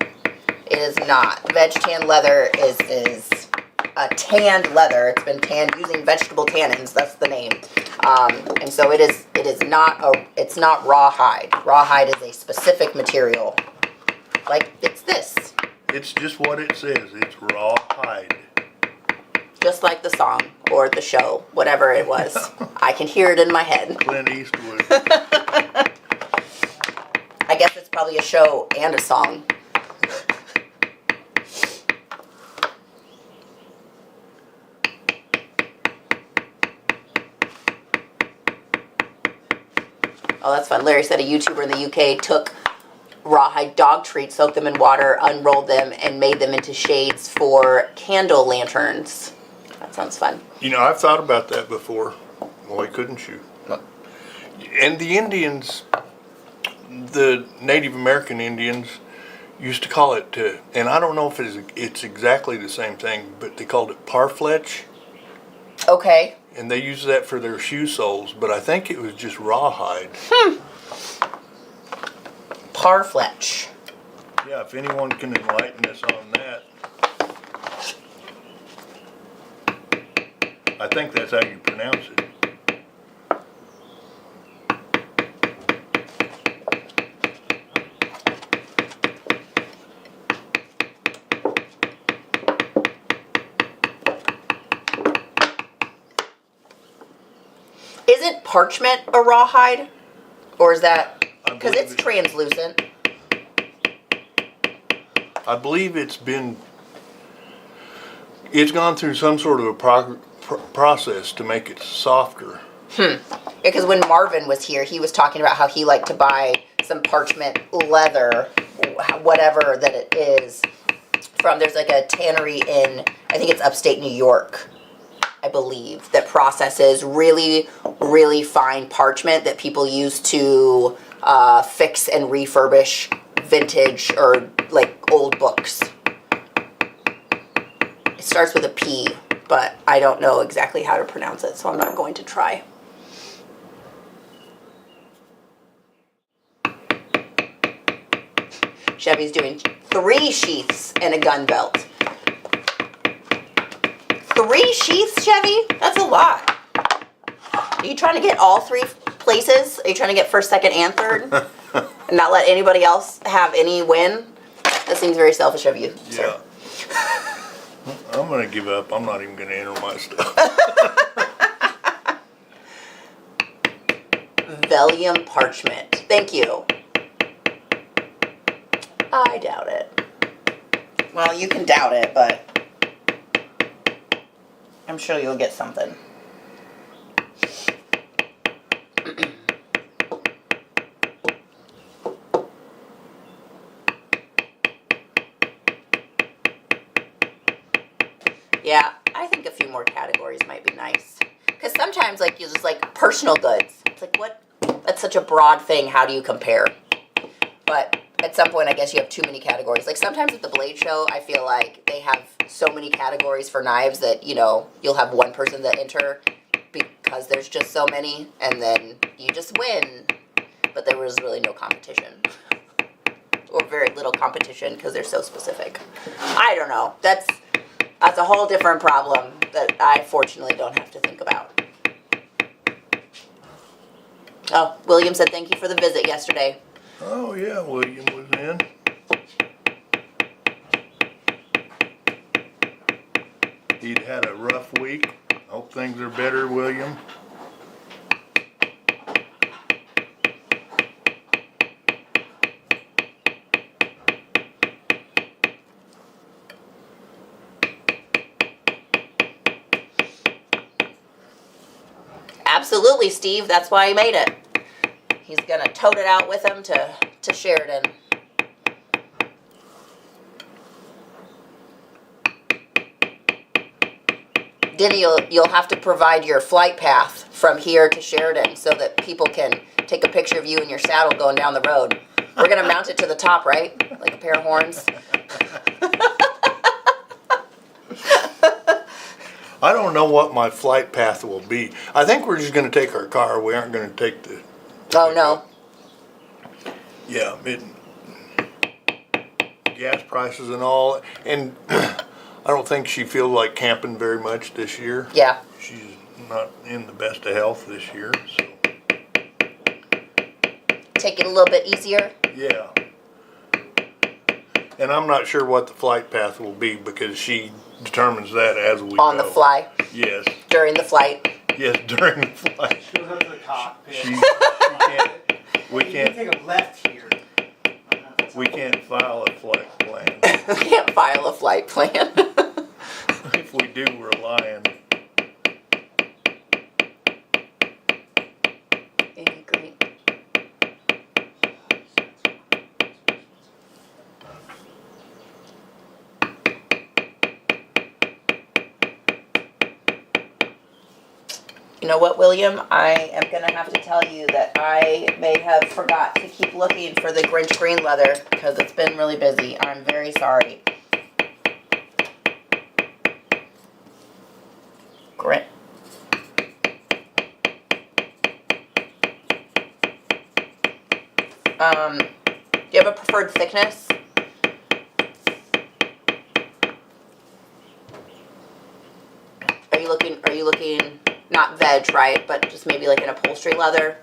It is not. Veg tan leather is a tanned leather. It's been tanned using vegetable tannins. That's the name. And so it is not it's not rawhide. Rawhide is a specific material. Like it's this. It's just what it says. It's rawhide. Just like the song or the show, whatever it was. I can hear it in my head. Clint Eastwood. I guess it's probably a show and a song. Oh, that's fun. Larry said a YouTuber in the UK took rawhide dog treats, soaked them in water, unrolled them, and made them into shades for candle lanterns. That sounds fun. You know, I've thought about that before. Why couldn't you? And the Indians, the Native American Indians, used to call it, and I don't know if it's exactly the same thing, but they called it parfletch. Okay. And they used that for their shoe soles, but I think it was just rawhide. Parfletch. Yeah, if anyone can enlighten us on that. I think that's how you pronounce it. Isn't parchment a rawhide? Or is that... I Because believe it's translucent. I believe it's gone through some sort of a process to make it softer. Because when Marvin was here, he was talking about how he liked to buy some parchment leather, whatever that it is, there's like a tannery in, I think it's upstate New York, I believe, that processes really, really fine parchment that people use to fix and refurbish vintage or like old books. It starts with a P, but I don't know exactly how to pronounce it, so I'm not going to try. Chevy's doing 3 sheaths and a gun belt. 3 sheaths, Chevy? That's a lot. Are you trying to get all 3 places? Are you trying to get first, second, and third? And not let anybody else have any win? That seems very selfish of you, sir. Yeah. I'm going to give up. I'm not even going to enter my stuff. Vellum parchment. Thank you. I doubt it. Well, you can doubt it, but I'm sure you'll get something. Yeah, I think a few more categories might be nice. Because sometimes, like, you just like personal goods. It's like, what? That's such a broad thing. How do you compare? But at some point, I guess you have too many categories. Like sometimes at the Blade Show, I feel like they have so many categories for knives that, you know, you'll have one person that enter because there's just so many, and then you just win. But there was really no competition. Or very little competition because they're so specific. I don't know. That's a whole different problem that I fortunately don't have to think about. Oh, William said thank you for the visit yesterday. Oh yeah, William was in. He'd had a rough week. Hope things are better, William. Absolutely, Steve. That's why he made it. He's going to tote it out with him to Sheridan. Denny, you'll have to provide your flight path from here to Sheridan so that people can take a picture of you in your saddle going down the road. We're going to mount it to the top, right? Like a pair of horns. I don't know what my flight path will be. I think we're just going to take our car. We aren't going to take the... Oh, no. Yeah, gas prices and all. And I don't think she feels like camping very much this year. Yeah. She's not in the best of health this year, so... Take it a little bit easier. Yeah. And I'm not sure what the flight path will be because she determines that as we go. On the fly. Yes. During the flight. Yes, during the flight. She goes up to the cockpit. We You can't, can take a left here. we can't file a flight plan. We can't file a flight plan. If we do, we're lying. Great. You know what, William? I am going to have to tell you that I may have forgot to keep looking for the Grinch green leather because it's been really busy. I'm very sorry. Grinch. Do you have a preferred thickness? Are you looking not veg, right? But just maybe like an upholstery leather?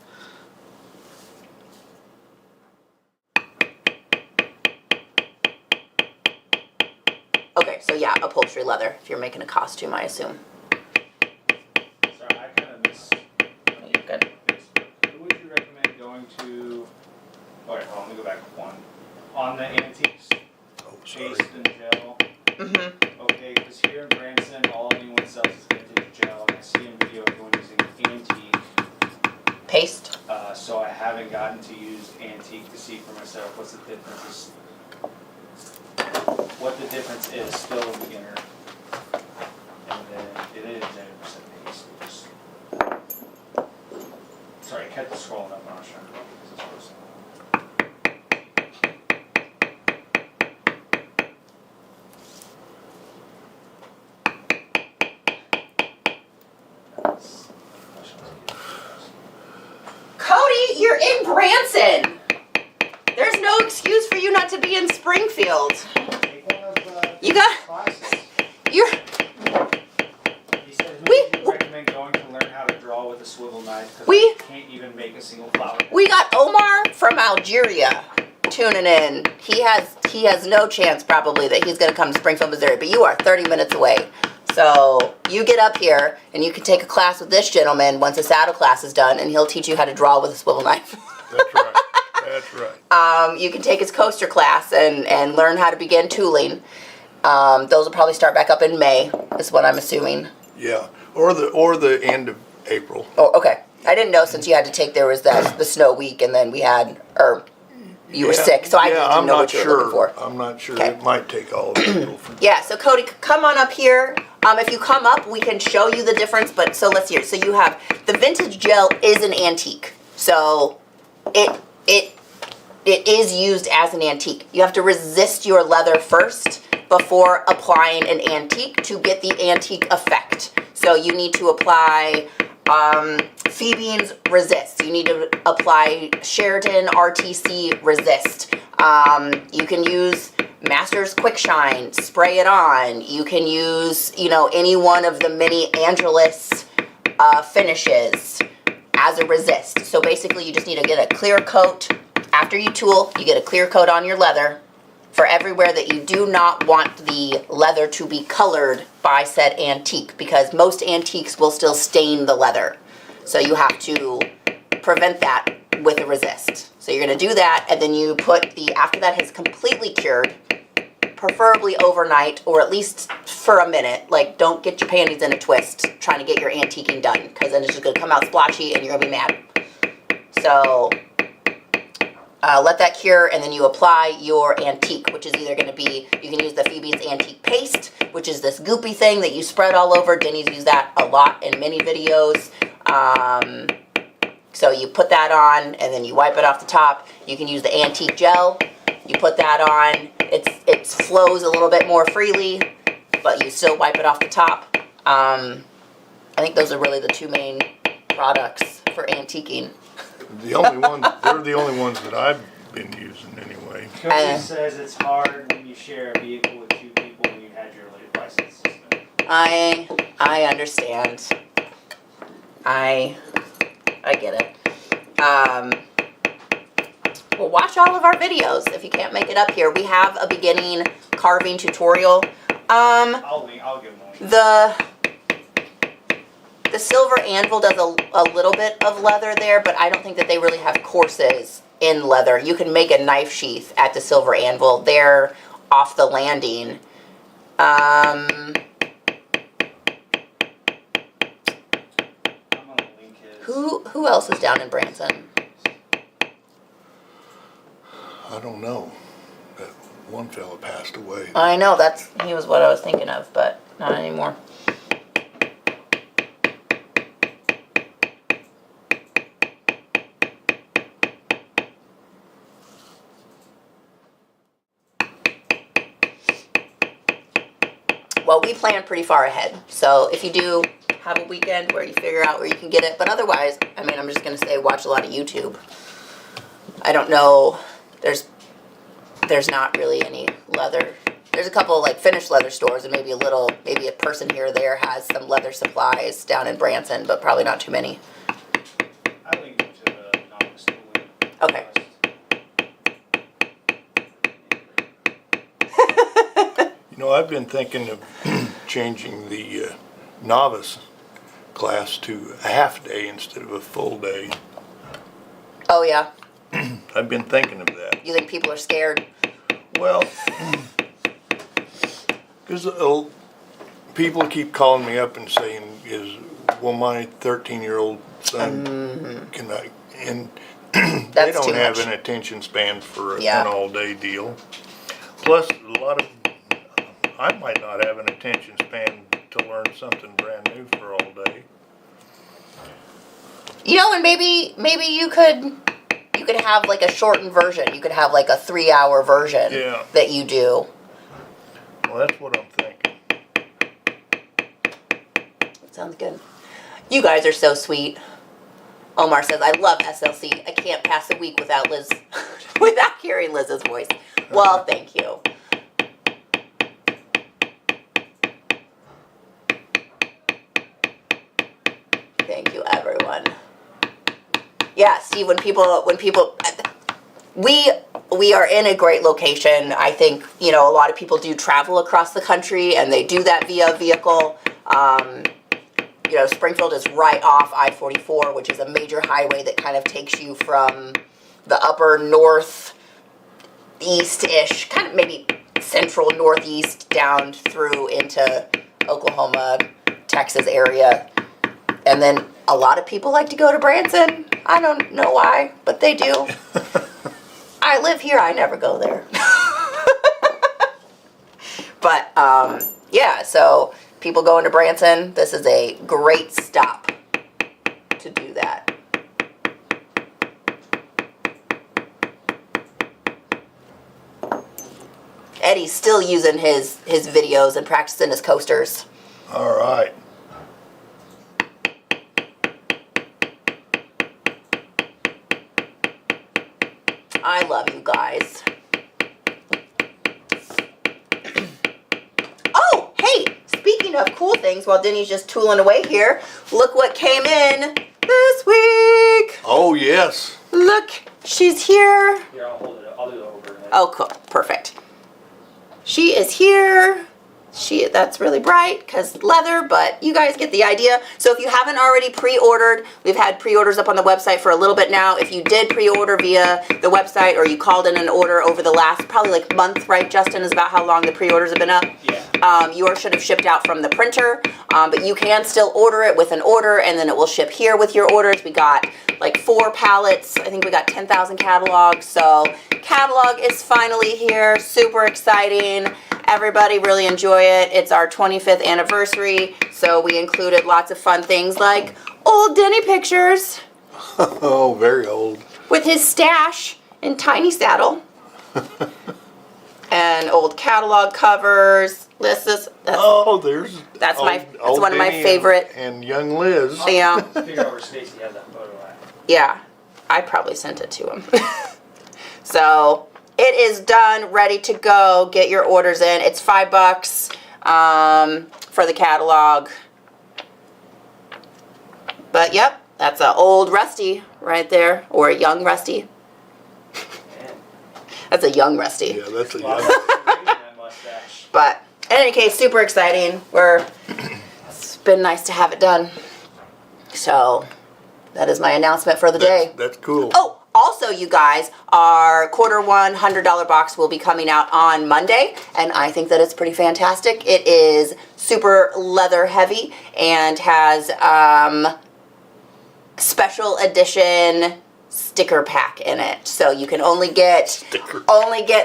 Okay, so yeah, upholstery leather, if you're making a costume, I assume. Sorry, I kind of missed. Oh, you're good. Who would you recommend going to? Alright, hold on, let me go back one. On the antiques, Oh, sorry. Chase the difference. What the difference is, still a beginner. And then it is 90% pace. Sorry, I kept scrolling up when I was trying to look because it's supposed to. Cody, you're in Branson. There's no excuse for you not to be in Springfield. Take one of the You got- classes. You're He said, who would you recommend going to learn how to draw with a swivel knife? Because We- I can't even make a single flower. We got Omar from Algeria tuning in. He has no chance probably that he's going to come to Springfield, Missouri, but you are 30 minutes away. So you get up here and you can take a class with this gentleman once the saddle class is done, and he'll teach you how to draw with a swivel knife. That's right. That's right. You can take his coaster class and learn how to begin tooling. Those will probably start back up in May, is what I'm assuming. Yeah. Or the end of April. Oh, okay. I didn't know since you had to take, there was the snow week, and then we had, or you were Yeah, sick, so I yeah, didn't I'm know not what you were looking for. I'm not sure. Okay. It might take all of April. Yeah, so Cody, come on up here. If you come up, we can show you the difference, but so let's hear. So you have, the vintage gel is an antique. So it is used as an antique. You have to resist your leather first before applying an antique to get the antique effect. So you need to apply Phoebe's Resist. You need to apply Sheraton RTC Resist. You can use Masters Quick Shine, spray it on. You can use, any one of the mini Angelus finishes as a resist. So basically you just need to get a clear coat. After you tool, you get a clear coat on your leather for everywhere that you do not want the leather to be colored by said antique, because most antiques will still stain the leather. So you have to prevent that with a resist. So you're going to do that, and then you put after that has completely cured, preferably overnight or at least for a minute. Like, don't get your panties in a twist trying to get your antiquing done, because then it's just going to come out splotchy and you're going to be mad. So let that cure, and then you apply your antique, which is either going to be, you can use the Phoebe's Antique Paste, which is this goopy thing that you spread all over. Denny's used that a lot in many videos. So you put that on, and then you wipe it off the top. You can use the antique gel. You put that on. It flows a little bit more freely, but you still wipe it off the top. I think those are really the two main products for antiquing. They're the only ones that I've been using anyway. Cody says it's hard when you share a vehicle with two people when you had your license system. I understand. I get it. Well, watch all of our videos if you can't make it up here. We have a beginning carving tutorial. I'll give them a link. The silver anvil does a little bit of leather there, but I don't think that they really have courses in leather. You can make a knife sheath at the silver anvil. They're off the landing. I'm gonna link his. Who else is down in Branson? I don't know. That one fella passed away. I know, he was what I was thinking of, but not anymore. Well, we plan pretty far ahead. So if you do have a weekend where you figure out where you can get it, but otherwise, I'm just going to say watch a lot of YouTube. I don't know, there's not really any leather. There's a couple like finished leather stores, and maybe a person here or there has some leather supplies down in Branson, but probably not too many. I linked him to the novice tooling. Okay. I've been thinking of changing the novice class to a half day instead of a full day. Oh yeah, I've been thinking of that. you think people are scared? Well, because people keep calling me up and saying, "Will my 13-year-old son can I?" And They That's don't too have much. an attention span for Yeah. an all-day deal. Plus, a lot of, I might not have an attention span to learn something brand new for all day. You know, and maybe you could have like a shortened version. You could have like a 3-hour version Yeah. that you do. Well, that's what I'm thinking. Sounds good. You guys are so sweet. Omar says, I love SLC. I can't pass a week without Liz, without hearing Liz's voice. Well, thank you. Thank you, everyone. Yeah, Steve, when people, we are in a great location. I think, you know, a lot of people do travel across the country and they do that via vehicle. You know, Springfield is right off I-44, which is a major highway that kind of takes you from the upper northeast-ish, kind of maybe central northeast down through into Oklahoma, Texas area. And then a lot of people like to go to Branson. I don't know why, but they do. I live here, I never go there. But, yeah, so people going to Branson, this is a great stop to do that. Eddie's still using his videos and practicing his coasters. All right. I love you guys. Oh, hey, speaking of cool things, while Denny's just tooling away here, look what came in this week. Oh, yes. Look, she's here. Here, I'll hold it up. I'll do the overhead. Oh, cool, perfect. She is here. That's really bright because leather, but you guys get the idea. So if you haven't already pre-ordered, we've had pre-orders up on the website for a little bit now. If you did pre-order via the website or you called in an order over the last probably like month, right, Justin, is about how long the pre-orders have been up? Yeah. Yours should have shipped out from the printer, but you can still order it with an order and then it will ship here with your orders. We got like 4 pallets. I think we got 10,000 catalogs. So catalog is finally here. Super exciting. Everybody really enjoy it. It's our 25th anniversary, so we included lots of fun things like old Denny pictures Oh, very old. with his stash and tiny saddle, and old catalog covers. That's Oh, there's. That's old- my- that's old one of my Denny favorite. And young Liz. yeah, Figure out where Stacy had that photo at. yeah. I probably sent it to him. So it is done, ready to go. Get your orders in. It's $5 for the catalog. But yep, that's an old Rusty right there, or a young Rusty. Man. That's a young Rusty. Yeah, that's a Wow, young. that mustache. But in any case, super exciting. It's been nice to have it done. So that is my announcement for the day. That's cool. Oh, also, you guys, our Q1 $100 box will be coming out on Monday, and I think that it's pretty fantastic. It is super leather heavy and has special edition sticker pack in it. So you can only get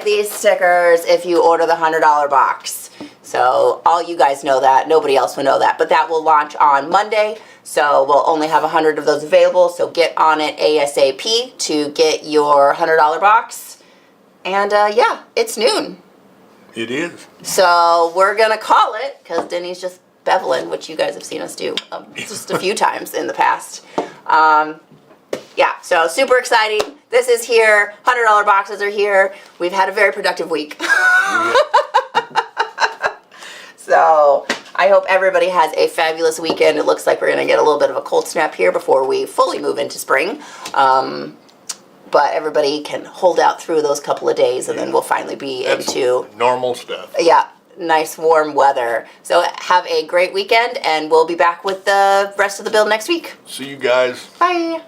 these stickers if you order the $100 box. So all you guys know that. Nobody else will know that. But that will launch on Monday. So we'll only have 100 of those available. So get on it ASAP to get your $100 box. And yeah, it's noon. It is. So we're going to call it, because Denny's just beveling, which you guys have seen us do just a few times in the past. Yeah, so super exciting. This is here. $100 boxes are here. We've had a very productive week. So I hope everybody has a fabulous weekend. It looks like we're going to get a little bit of a cold snap here before we fully move into spring. But everybody can hold out through those couple of days, and then we'll finally be into normal stuff. yeah, nice warm weather. So have a great weekend, and we'll be back with the rest of the build next week. See you guys. Bye.